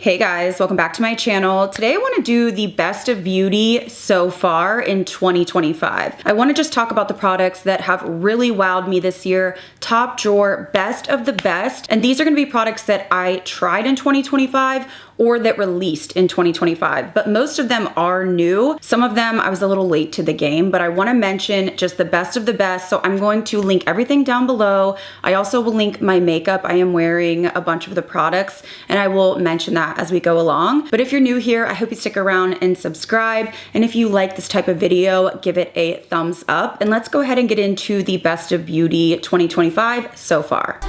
Hey guys, welcome back to my channel. Today I want to do the best of beauty so far in 2025. I want to just talk about the products that have really wowed me this year, top drawer, best of the best. And these are going to be products that I tried in 2025 or that released in 2025, but most of them are new. Some of them I was a little late to the game, but I wanna mention just the best of the best. So I'm going to link everything down below. I also will link my makeup. I am wearing a bunch of the products and I will mention that as we go along. But if you're new here, I hope you stick around and subscribe. And if you like this type of video, give it a thumbs up. And let's go ahead and get into the best of beauty 2025 so far.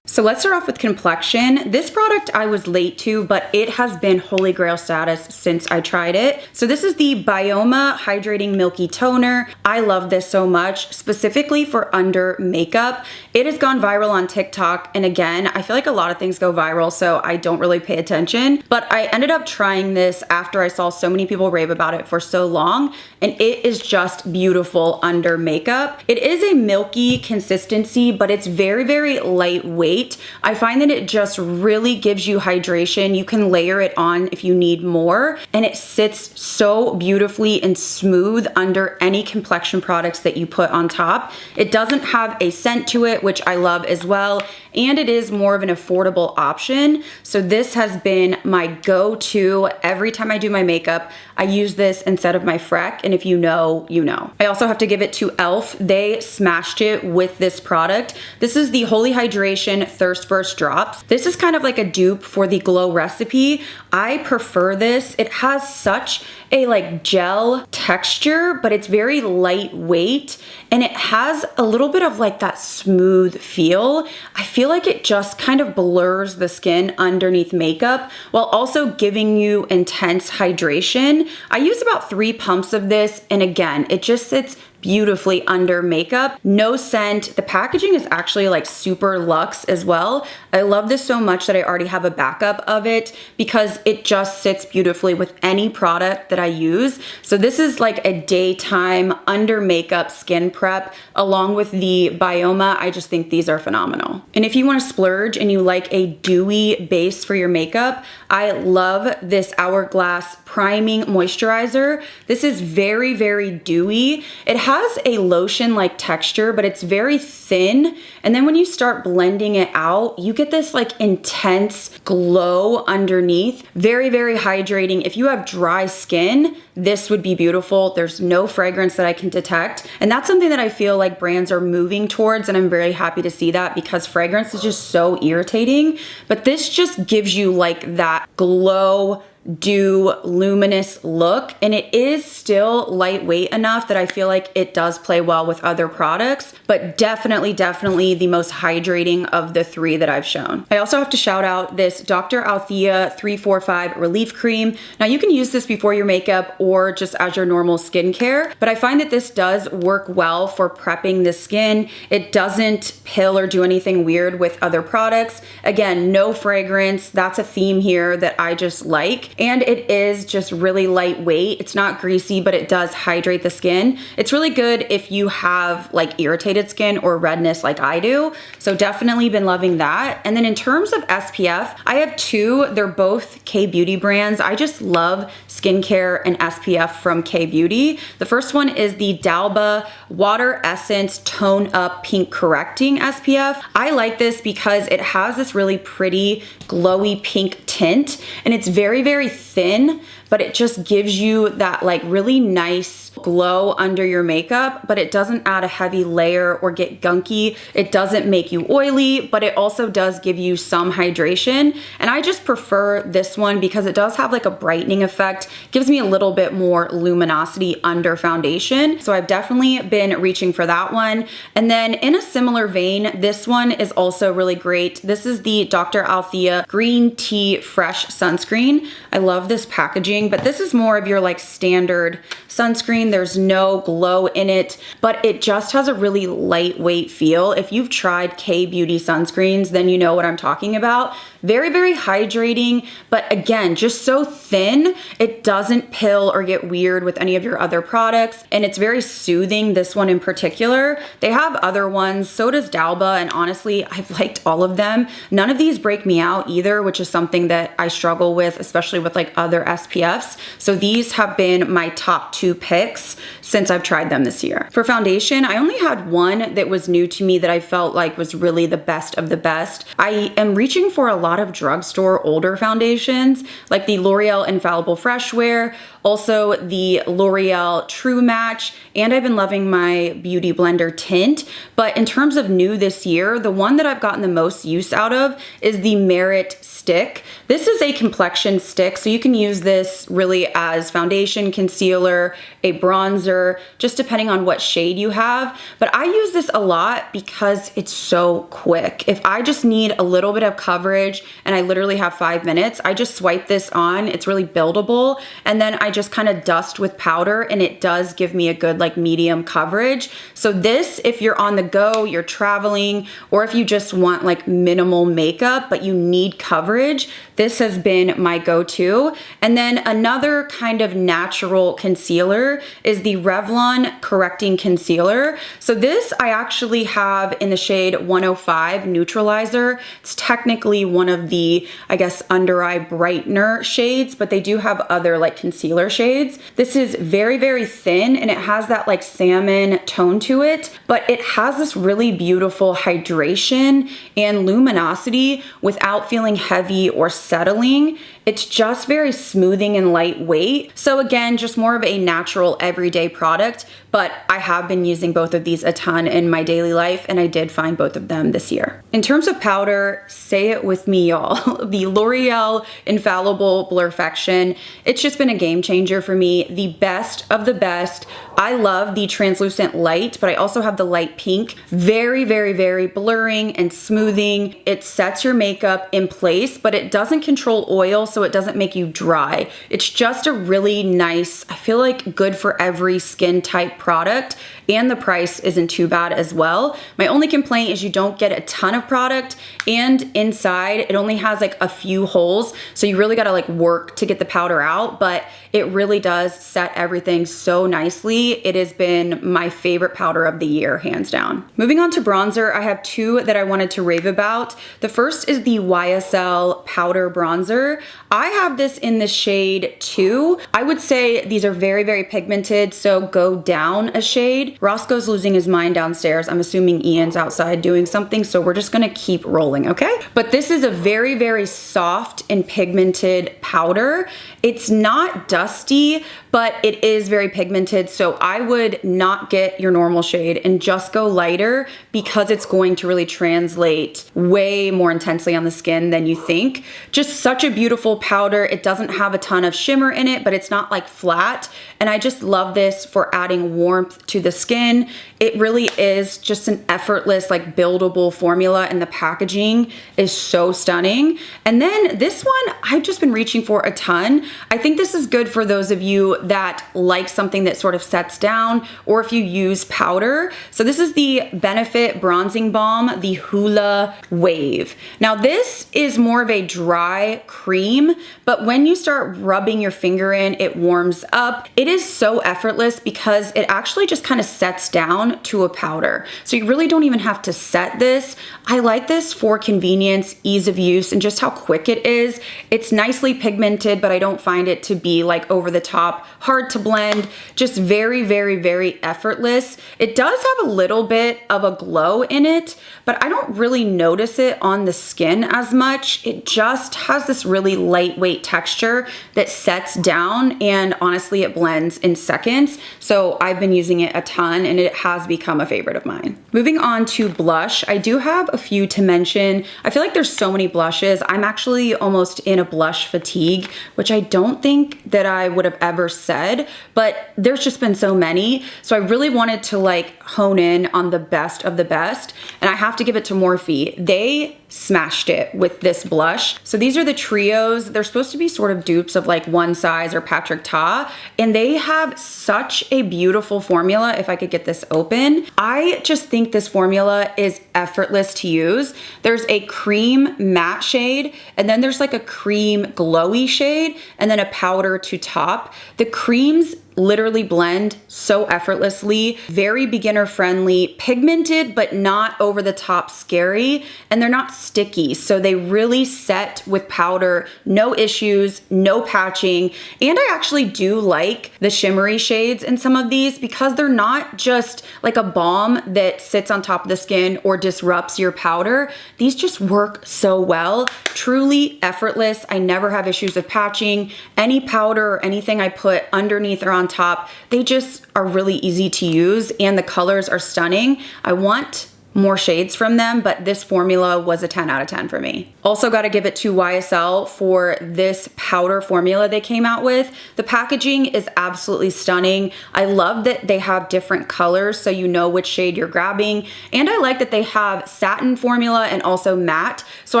So let's start off with complexion. This product I was late to, but it has been holy grail status since I tried it. So this is the Bioma Hydrating Milky Toner. I love this so much, specifically for under makeup. It has gone viral on TikTok. And again, I feel like a lot of things go viral, so I don't really pay attention. But I ended up trying this after I saw so many people rave about it for so long. And it is just beautiful under makeup. It is a milky consistency, but it's very, very lightweight. I find that it just really gives you hydration. You can layer it on if you need more, and it sits so beautifully and smooth under any complexion products that you put on top. It doesn't have a scent to it, which I love as well, and it is more of an affordable option. So this has been my go-to. Every time I do my makeup, I use this instead of my Freck, and if you know, you know. I also have to give it to e.l.f. They smashed it with this product. This is the Holy Hydration Thirst Burst Drops. This is kind of like a dupe for the Glow Recipe. I prefer this. It has such a like gel texture, but it's very lightweight and it has a little bit of like that smooth feel. I feel like it just kind of blurs the skin underneath makeup while also giving you intense hydration. I use about 3 pumps of this, and again, it just sits beautifully under makeup. No scent. The packaging is actually like super luxe as well. I love this so much that I already have a backup of it because it just sits beautifully with any product that I use. So this is like a daytime under makeup skin prep along with the Bioma. I just think these are phenomenal. And if you want to splurge and you like a dewy base for your makeup, I love this Hourglass Priming Moisturizer. This is very, very dewy. It has a lotion-like texture, but it's very thin. And then when you start blending it out, you get this like intense glow underneath. Very, very hydrating. If you have dry skin, this would be beautiful. There's no fragrance that I can detect. And that's something that I feel like brands are moving towards, and I'm very happy to see that because fragrance is just so irritating. But this just gives you like that glow, dew, luminous look, and it is still lightweight enough that I feel like it does play well with other products, but definitely the most hydrating of the 3 that I've shown. I also have to shout out this Dr. Althea 345 Relief Cream. Now you can use this before your makeup or just as your normal skincare, but I find that this does work well for prepping the skin. It doesn't pill or do anything weird with other products. Again, no fragrance. That's a theme here that I just like. And it is just really lightweight. It's not greasy, but it does hydrate the skin. It's really good if you have like irritated skin or redness like I do. So definitely been loving that. And then in terms of SPF, I have 2. They're both K-Beauty brands. I just love skincare and SPF from K-Beauty. The first one is the Dalba Water Essence Tone Up Pink Correcting SPF. I like this because it has this really pretty glowy pink tint, and it's very, very thin, but it just gives you that like really nice glow under your makeup, but it doesn't add a heavy layer or get gunky. It doesn't make you oily, but it also does give you some hydration. And I just prefer this one because it does have like a brightening effect, gives me a little bit more luminosity under foundation. So I've definitely been reaching for that one. And then in a similar vein, this one is also really great. This is the Dr. Althea Green Tea Fresh Sunscreen. I love this packaging, but this is more of your like standard sunscreen. There's no glow in it, but it just has a really lightweight feel. If you've tried K-Beauty sunscreens, then you know what I'm talking about. Very, very hydrating, but again, just so thin, it doesn't pill or get weird with any of your other products, and it's very soothing, this one in particular. They have other ones, so does Dalba, and honestly, I've liked all of them. None of these break me out either, which is something that I struggle with, especially with like other SPFs. So these have been my top 2 picks since I've tried them this year. For foundation, I only had one that was new to me that I felt like was really the best of the best. I am reaching for a lot of drugstore older foundations, like the L'Oreal Infallible Fresh Wear, also the L'Oreal True Match, and I've been loving my Beauty Blender tint. But in terms of new this year, the one that I've gotten the most use out of is the Merit Stick. This is a complexion stick, so you can use this really as foundation, concealer, a bronzer, just depending on what shade you have. But I use this a lot because it's so quick. If I just need a little bit of coverage and I literally have 5 minutes, I just swipe this on. It's really buildable, and then I just kind of dust with powder, and it does give me a good like medium coverage. So this, if you're on the go, you're traveling, or if you just want like minimal makeup but you need coverage, this has been my go-to. And then another kind of natural concealer is the Revlon Correcting Concealer. So this I actually have in the shade 105 Neutralizer. It's technically one of the, I guess, under eye brightener shades, but they do have other like concealer shades. This is very, very thin, and it has that like salmon tone to it, but it has this really beautiful hydration and luminosity without feeling heavy or settling. It's just very smoothing and lightweight. So again, just more of a natural everyday product, but I have been using both of these a ton in my daily life, and I did find both of them this year. In terms of powder, say it with me, y'all. The L'Oreal Infallible Blurfection, it's just been a game changer for me. The best of the best. I love the translucent light, but I also have the light pink. Very, very, very blurring and smoothing. It sets your makeup in place, but it doesn't control oil, so it doesn't make you dry. It's just a really nice, I feel like good for every skin type product, and the price isn't too bad as well. My only complaint is you don't get a ton of product, and inside it only has like a few holes, so you really gotta like work to get the powder out, but it really does set everything so nicely. It has been my favorite powder of the year, hands down. Moving on to bronzer, I have 2 that I wanted to rave about. The first is the YSL Powder Bronzer. I have this in the shade 2. I would say these are very, very pigmented, so go down a shade. Roscoe's losing his mind downstairs. I'm assuming Ian's outside doing something, so we're just gonna keep rolling, okay? But this is a very, very soft and pigmented powder. It's not dusty, but it is very pigmented, so I would not get your normal shade and just go lighter, because it's going to really translate way more intensely on the skin than you think. Just such a beautiful powder. It doesn't have a ton of shimmer in it, but it's not like flat, and I just love this for adding warmth to the skin. It really is just an effortless, like buildable formula, and the packaging is so stunning. And then this one, I've just been reaching for a ton. I think this is good for those of you that like something that sort of sets down, or if you use powder. So this is the Benefit Bronzing Balm, the Hula Wave. Now this is more of a dry cream, but when you start rubbing your finger in, it warms up. It is so effortless because it actually just kind of sets down to a powder. So you really don't even have to set this. I like this for convenience, ease of use, and just how quick it is. It's nicely pigmented, but I don't find it to be like over the top, hard to blend, just very, very, very effortless. It does have a little bit of a glow in it, but I don't really notice it on the skin as much. It just has this really lightweight texture that sets down, and honestly, it blends in seconds. So I've been using it a ton, and it has become a favorite of mine. Moving on to blush, I do have a few to mention. I feel like there's so many blushes. I'm actually almost in a blush fatigue, which I don't think that I would have ever said, but there's just been so many. So I really wanted to like hone in on the best of the best, and I have to give it to Morphe. They smashed it with this blush. So these are the trios. They're supposed to be sort of dupes of like One Size or Patrick Ta, and they have such a beautiful formula. If I could get this open, I just think this formula is effortless to use. There's a cream matte shade, and then there's like a cream glowy shade, and then a powder to top. The creams literally blend so effortlessly, very beginner friendly, pigmented, but not over the top scary, and they're not sticky. So they really set with powder, no issues, no patching. And I actually do like the shimmery shades in some of these because they're not just like a balm that sits on top of the skin or disrupts your powder. These just work so well, truly effortless. I never have issues with patching. Any powder or anything I put underneath or on top, they just are really easy to use, and the colors are stunning. I want more shades from them, but this formula was a 10 out of 10 for me. Also got to give it to YSL for this powder formula they came out with. The packaging is absolutely stunning. I love that they have different colors so you know which shade you're grabbing, and I like that they have satin formula and also matte. So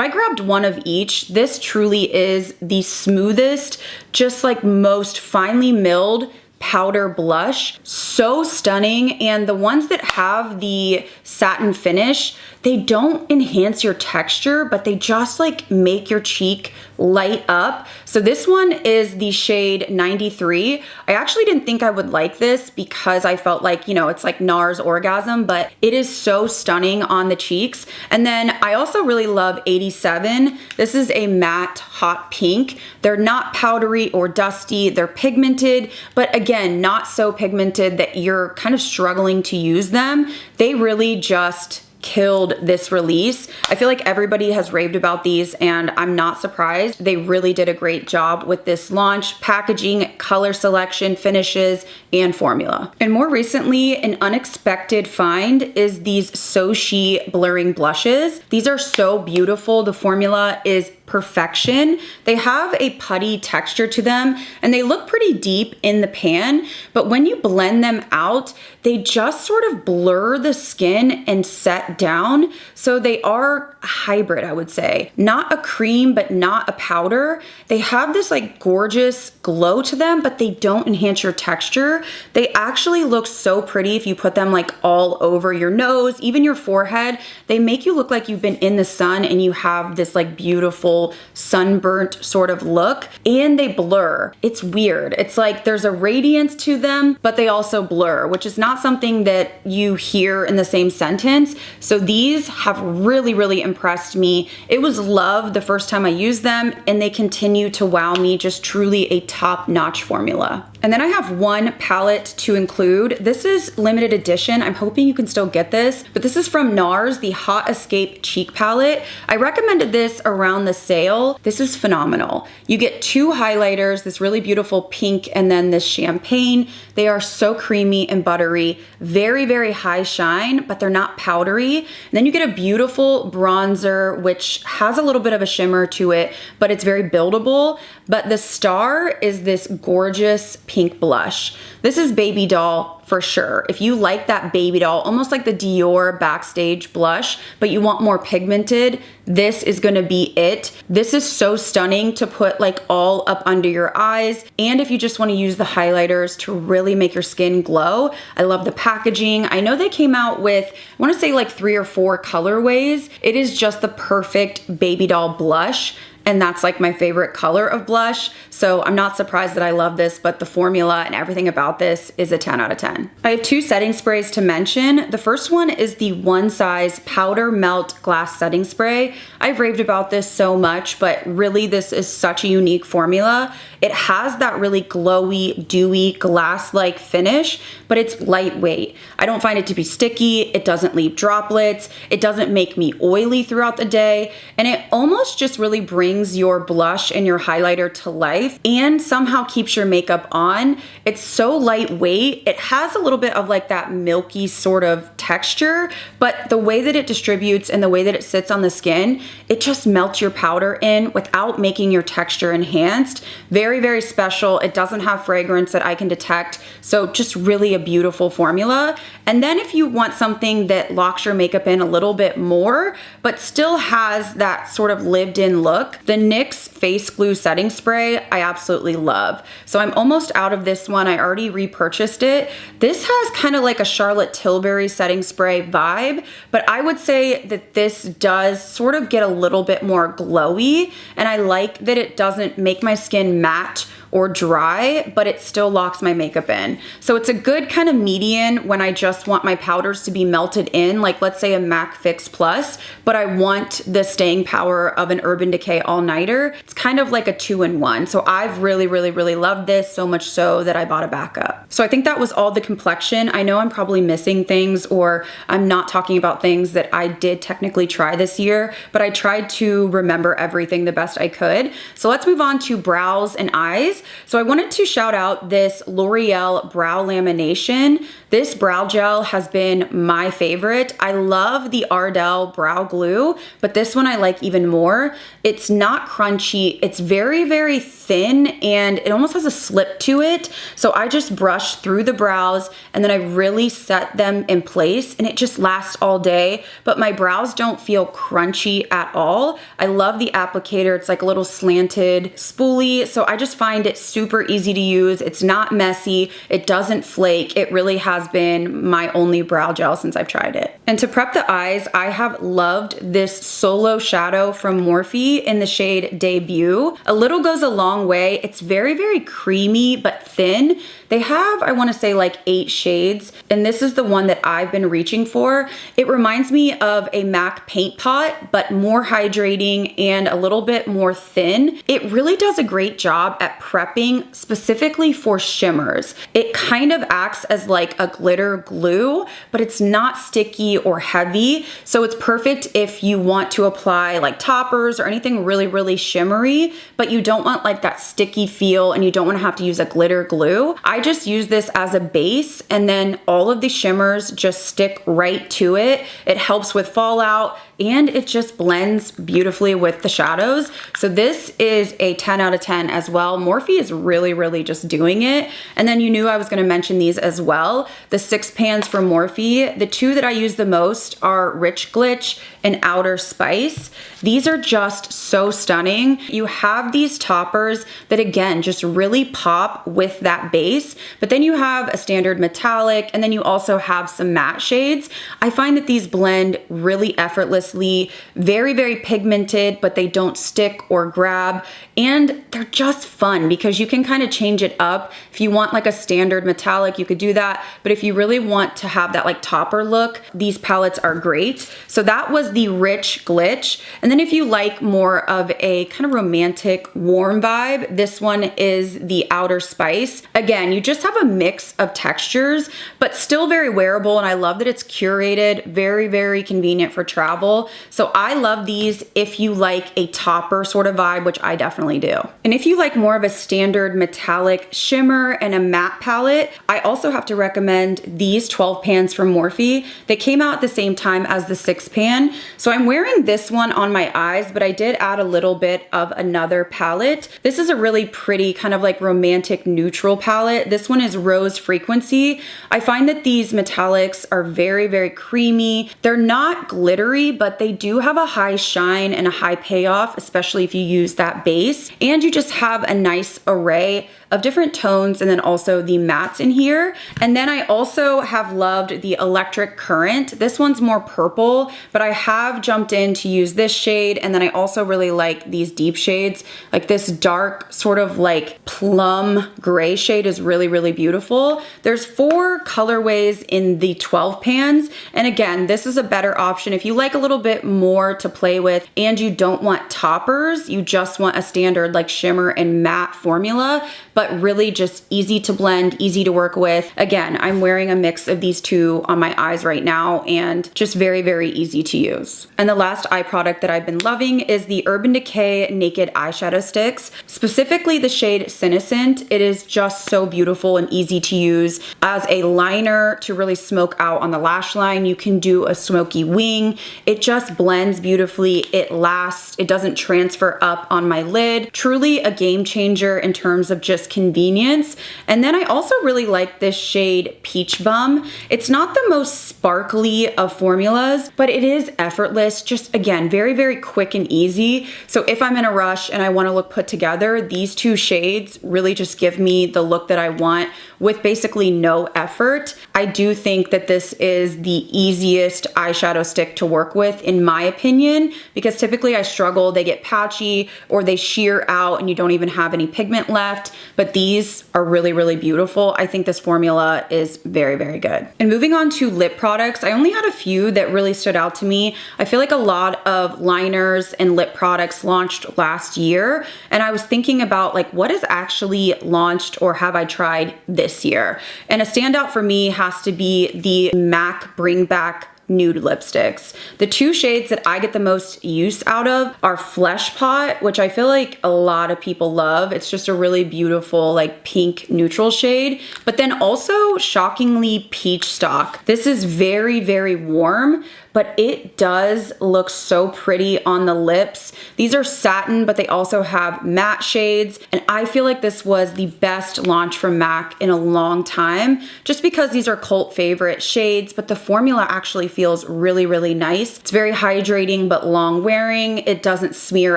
I grabbed one of each. This truly is the smoothest, just like most finely milled powder blush. So stunning. And the ones that have the satin finish, they don't enhance your texture, but they just like make your cheek light up. So this one is the shade 93. I actually didn't think I would like this because I felt like, you know, it's like NARS Orgasm, but it is so stunning on the cheeks. And then I also really love 87. This is a matte hot pink. They're not powdery or dusty. They're pigmented, but again, not so pigmented that you're kind of struggling to use them. They really just killed this release. I feel like everybody has raved about these, and I'm not surprised. They really did a great job with this launch, packaging, color selection, finishes, and formula. And more recently, an unexpected find is these So She blurring blushes. These are so beautiful. The formula is perfection. They have a putty texture to them, and they look pretty deep in the pan, but when you blend them out, they just sort of blur the skin and set down. So they are a hybrid, I would say. Not a cream, but not a powder. They have this like gorgeous glow to them, but they don't enhance your texture. They actually look so pretty if you put them like all over your nose, even your forehead. They make you look like you've been in the sun and you have this like beautiful sunburnt sort of look, and they blur. It's weird. It's like there's a radiance to them, but they also blur, which is not something that you hear in the same sentence. So these have really, really impressed me. It was love the first time I used them, and they continue to wow me. Just truly a top-notch formula. And then I have one palette to include. This is limited edition. I'm hoping you can still get this, but this is from NARS, the Hot Escape Cheek Palette. I recommended this around the sale. This is phenomenal. You get two highlighters, this really beautiful pink and then this champagne. They are so creamy and buttery, very, very high shine, but they're not powdery. And then you get a beautiful bronzer, which has a little bit of a shimmer to it, but it's very buildable. But the star is this gorgeous pink blush. This is Baby Doll for sure. If you like that Baby Doll, almost like the Dior Backstage blush, but you want more pigmented, this is gonna be it. This is so stunning to put like all up under your eyes. And if you just wanna use the highlighters to really make your skin glow, I love the packaging. I know they came out with, I wanna say like 3 or 4 colorways. It is just the perfect Baby Doll blush. And that's like my favorite color of blush. So I'm not surprised that I love this, but the formula and everything about this is a 10 out of 10. I have 2 setting sprays to mention. The first one is the One Size Powder Melt Glass Setting Spray. I've raved about this so much, but really this is such a unique formula. It has that really glowy, dewy, glass-like finish, but it's lightweight. I don't find it to be sticky. It doesn't leave droplets. It doesn't make me oily throughout the day. And it almost just really brings your blush and your highlighter to life and somehow keeps your makeup on. It's so lightweight. It has a little bit of like that milky sort of texture, but the way that it distributes and the way that it sits on the skin, it just melts your powder in without making your texture enhanced. Very, very special. It doesn't have fragrance that I can detect, so just really a beautiful formula. And then if you want something that locks your makeup in a little bit more, but still has that sort of lived-in look, the NYX Face Glue Setting Spray, I absolutely love. So I'm almost out of this one. I already repurchased it. This has kind of like a Charlotte Tilbury setting spray vibe, but I would say that this does sort of get a little bit more glowy, and I like that it doesn't make my skin matte or dry, but it still locks my makeup in. So it's a good kind of median when I just want my powders to be melted in, like let's say a MAC Fix Plus, but I want the staying power of an Urban Decay All-Nighter. It's kind of like a 2-in-1. So I've really, really, really loved this, so much so that I bought a backup. So I think that was all the complexion. I know I'm probably missing things, or I'm not talking about things that I did technically try this year, but I tried to remember everything the best I could. So let's move on to brows and eyes. So I wanted to shout out this L'Oreal Brow Lamination. This brow gel has been my favorite. I love the Ardell Brow Glue, but this one I like even more. It's not crunchy. It's very, very thin, and it almost has a slip to it. So I just brush through the brows, and then I really set them in place, and it just lasts all day, but my brows don't feel crunchy at all. I love the applicator. It's like a little slanted spoolie, so I just find it super easy to use. It's not messy. It doesn't flake. It really has been my only brow gel since I've tried it. And to prep the eyes, I have loved this Solo Shadow from Morphe in the shade Debut. A little goes a long way. It's very, very creamy but thin. They have, I want to say, like 8 shades, and this is the one that I've been reaching for. It reminds me of a MAC paint pot, but more hydrating and a little bit more thin. It really does a great job at prepping specifically for shimmers. It kind of acts as like a glitter glue, but it's not sticky or heavy. So it's perfect if you want to apply like toppers or anything really, really shimmery, but you don't want like that sticky feel and you don't want to have to use a glitter glue. I just use this as a base, and then all of the shimmers just stick right to it. It helps with fallout, and it just blends beautifully with the shadows. So this is a 10 out of 10 as well. Morphe is really, really just doing it. And then you knew I was gonna mention these as well. The 6 pans from Morphe. The 2 that I use the most are Rich Glitch and Outer Spice. These are just so stunning. You have these toppers that again, just really pop with that base, but then you have a standard metallic, and then you also have some matte shades. I find that these blend really effortlessly, very, very pigmented, but they don't stick or grab, and they're just fun because you can kind of change it up. If you want like a standard metallic, you could do that, but if you really want to have that like topper look, these palettes are great. So that was the Rich Glitch. And then if you like more of a kind of romantic, warm vibe, this one is the Outer Spice. Again, you just have a mix of textures, but still very wearable, and I love that it's curated, very, very convenient for travel. So I love these if you like a topper sort of vibe, which I definitely do. And if you like more of a standard metallic shimmer and a matte palette, I also have to recommend these 12 pans from Morphe. They came out at the same time as the 6 pan. So I'm wearing this one on my eyes, but I did add a little bit of another palette. This is a really pretty kind of like romantic neutral palette. This one is Rose Frequency. I find that these metallics are very, very creamy. They're not glittery, but they do have a high shine and a high payoff, especially if you use that base. And you just have a nice array of different tones, and then also the mattes in here. And then I also have loved the Electric Current. This one's more purple, but I have jumped in to use this shade, and then I also really like these deep shades. Like this dark sort of like plum gray shade is really, really beautiful. There's 4 colorways in the 12 pans, and again, this is a better option if you like a little bit more to play with and you don't want toppers, you just want a standard like shimmer and matte formula. But but really just easy to blend, easy to work with. Again, I'm wearing a mix of these two on my eyes right now and just very, very easy to use. And the last eye product that I've been loving is the Urban Decay Naked Eyeshadow Sticks, specifically the shade Senescent. It is just so beautiful and easy to use as a liner to really smoke out on the lash line. You can do a smoky wing. It just blends beautifully. It lasts. It doesn't transfer up on my lid. Truly a game changer in terms of just convenience. And then I also really like this shade Peach Bum. It's not the most sparkly of formulas, but it is effortless. Just again, very, very quick and easy. So if I'm in a rush and I want to look put together, these two shades really just give me the look that I want with basically no effort. I do think that this is the easiest eyeshadow stick to work with in my opinion, because typically I struggle, they get patchy or they shear out and you don't even have any pigment left, but these are really, really beautiful. I think this formula is very, very good. And moving on to lip products, I only had a few that really stood out to me. I feel like a lot of liners and lip products launched last year, and I was thinking about like what is actually launched or have I tried this year? And a standout for me has to be the MAC Bring Back nude lipsticks. The two shades that I get the most use out of are Flesh Pot, which I feel like a lot of people love. It's just a really beautiful like pink neutral shade, but then also shockingly Peach Stock. This is very, very warm, but it does look so pretty on the lips. These are satin, but they also have matte shades. And I feel like this was the best launch from MAC in a long time, just because these are cult favorite shades, but the formula actually feels really, really nice. It's very hydrating, but long wearing. It doesn't smear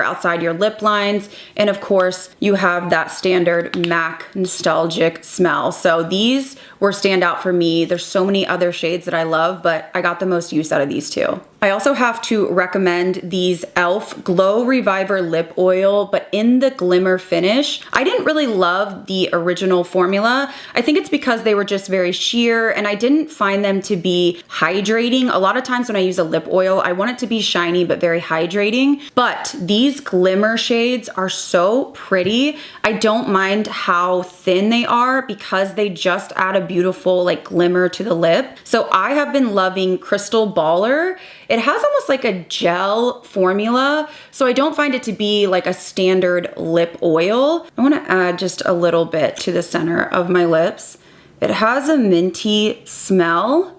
outside your lip lines. And of course, you have that standard MAC nostalgic smell. So these were standout for me. There's so many other shades that I love, but I got the most use out of these two. I also have to recommend these e.l.f. Glow Reviver Lip Oil, but in the glimmer finish. I didn't really love the original formula. I think it's because they were just very sheer and I didn't find them to be hydrating. A lot of times when I use a lip oil, I want it to be shiny but very hydrating. But these glimmer shades are so pretty. I don't mind how thin they are because they just add a beautiful like glimmer to the lip. So I have been loving Crystal Baller. It has almost like a gel formula, so I don't find it to be like a standard lip oil. I want to add just a little bit to the center of my lips. It has a minty smell,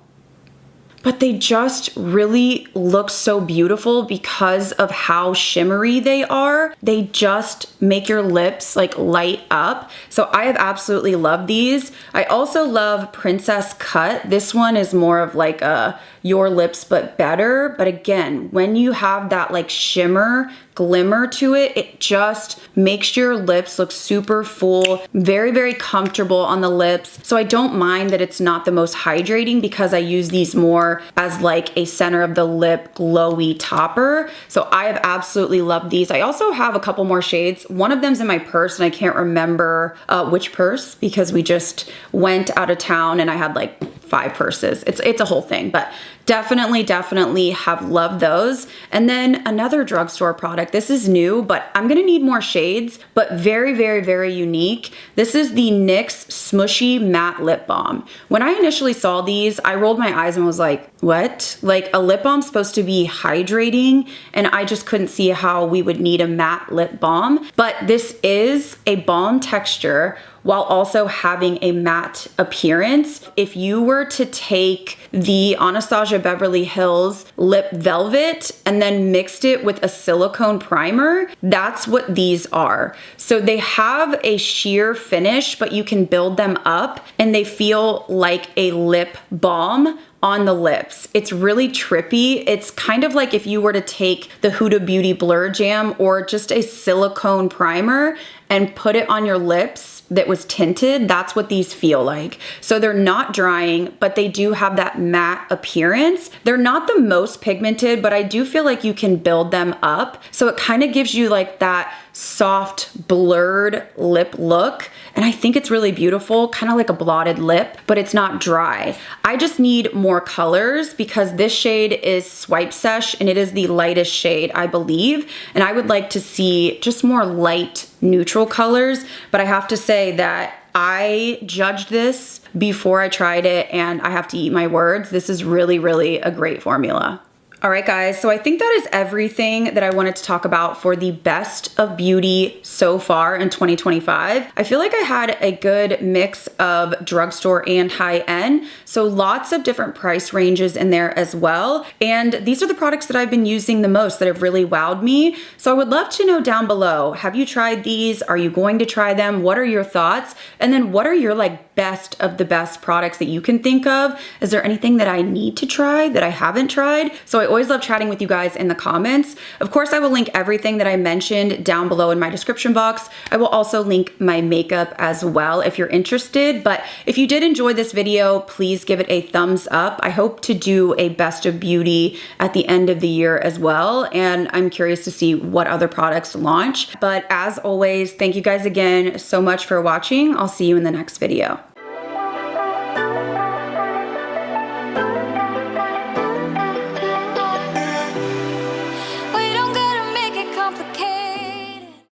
but they just really look so beautiful because of how shimmery they are. They just make your lips like light up. So I have absolutely loved these. I also love Princess Cut. This one is more of like a your lips but better. But again, when you have that like shimmer glimmer to it, it just makes your lips look super full, very, very comfortable on the lips. So I don't mind that it's not the most hydrating because I use these more as like a center of the lip glowy topper. So I have absolutely loved these. I also have a couple more shades. One of them's in my purse and I can't remember which purse because we just went out of town and I had like 5 purses. It's a whole thing, but definitely have loved those. And then another drugstore product. This is new, but I'm gonna need more shades, but very unique. This is the NYX Smushy Matte Lip Balm. When I initially saw these, I rolled my eyes and was like, what? Like a lip balm's supposed to be hydrating, and I just couldn't see how we would need a matte lip balm. But this is a balm texture while also having a matte appearance. If you were to take the Anastasia Beverly Hills Lip Velvet and then mixed it with a silicone primer, that's what these are. So they have a sheer finish, but you can build them up and they feel like a lip balm on the lips. It's really trippy. It's kind of like if you were to take the Huda Beauty Blur Jam or just a silicone primer and put it on your lips that was tinted. That's what these feel like. So they're not drying, but they do have that matte appearance. They're not the most pigmented, but I do feel like you can build them up. So it kind of gives you like that soft, blurred lip look. And I think it's really beautiful, kind of like a blotted lip, but it's not dry. I just need more colors because this shade is Swipe Sesh and it is the lightest shade, I believe. And I would like to see just more light, neutral colors. But I have to say that I judged this before I tried it and I have to eat my words. This is really, really a great formula. All right, guys, so I think that is everything that I wanted to talk about for the best of beauty so far in 2025. I feel like I had a good mix of drugstore and high-end, so lots of different price ranges in there as well. And these are the products that I've been using the most that have really wowed me. So I would love to know down below, have you tried these? Are you going to try them? What are your thoughts? And then what are your best of the best products that you can think of? Is there anything that I need to try that I haven't tried? So I always love chatting with you guys in the comments. Of course, I will link everything that I mentioned down below in my description box. I will also link my makeup as well if you're interested. But if you did enjoy this video, please give it a thumbs up. I hope to do a best of beauty at the end of the year as well. And I'm curious to see what other products launch. But as always, thank you guys again so much for watching. I'll see you in the next video.